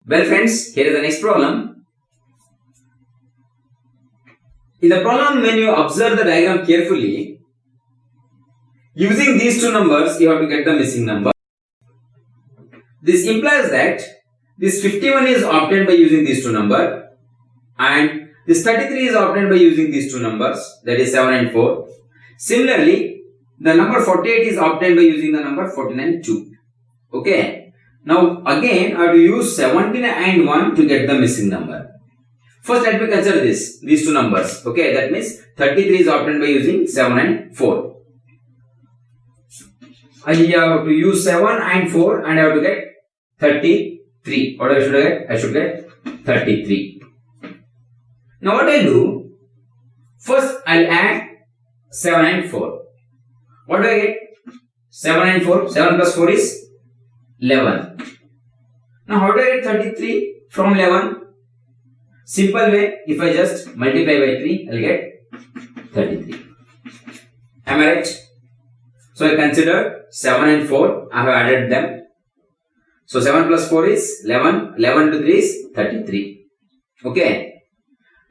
Well friends, here is the next problem. In the problem, when you observe the diagram carefully, using these two numbers, you have to get the missing number. This implies that this 51 is obtained by using these two numbers and this 33 is obtained by using these two numbers, that is 7 and 4. Similarly, the number 48 is obtained by using the number 49 and 2. Okay. Now again, I have to use 17 and 1 to get the missing number. First, let me consider these two numbers. Okay, that means 33 is obtained by using 7 and 4. I have to use 7 and 4 and I have to get 33. What I should get? I should get 33. Now what I'll do? First, I'll add 7 and 4. What do I get? 7 and 4. 7 plus 4 is 11. Now how do I get 33 from 11? Simple way, if I just multiply by 3, I'll get 33. Am I right? So I consider 7 and 4, I have added them. So 7 plus 4 is 11, 11 to 3 is 33. Okay.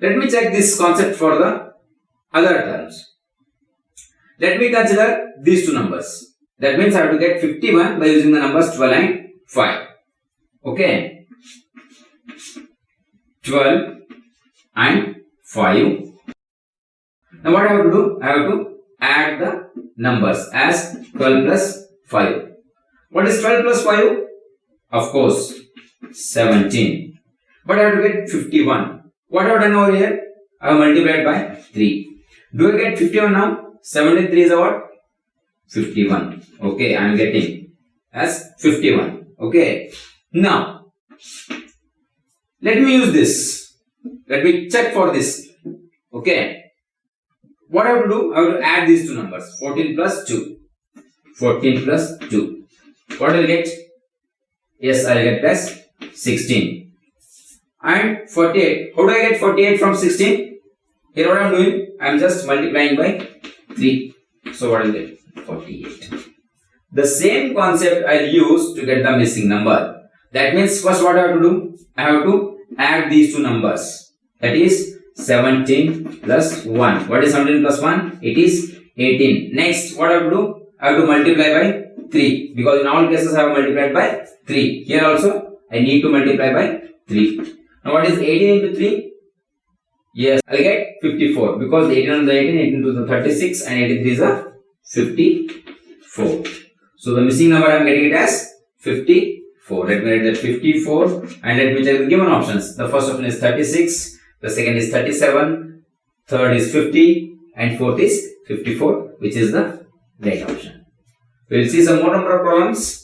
Let me check this concept for the other terms. Let me consider these two numbers. That means I have to get 51 by using the numbers 12 and 5. Okay. 12 and 5. Now what I have to do? I have to add the numbers as 12 plus 5. What is 12 plus 5? Of course, 17. But I have to get 51. What have I done over here? I have multiplied by 3. Do I get 51 now? 73 is what? 51. Okay, I am getting as 51. Okay. Now, let me use this. Let me check for this. Okay. What I have to do? I have to add these two numbers. 14 plus 2. 14 plus 2. What will I get? Yes, I will get plus 16. And 48. How do I get 48 from 16? Here what I am doing? I am just multiplying by 3. So what will I get? 48. The same concept I will use to get the missing number. That means first what I have to do? I have to add these two numbers. That is 17 plus 1. What is 17 plus 1? It is 18. Next, what I have to do? I have to multiply by 3. Because in all cases I have multiplied by 3. Here also I need to multiply by 3. Now what is 18 into 3? Yes, I will get 54. Because 18 on the 18, 18 to the 36 and 83 is a 54. So the missing number I am getting it as 54. Let me write that 54 and let me check the given options. The first option is 36. The second is 37, third is 50 and fourth is 54, which is the right option. We will see some more number of problems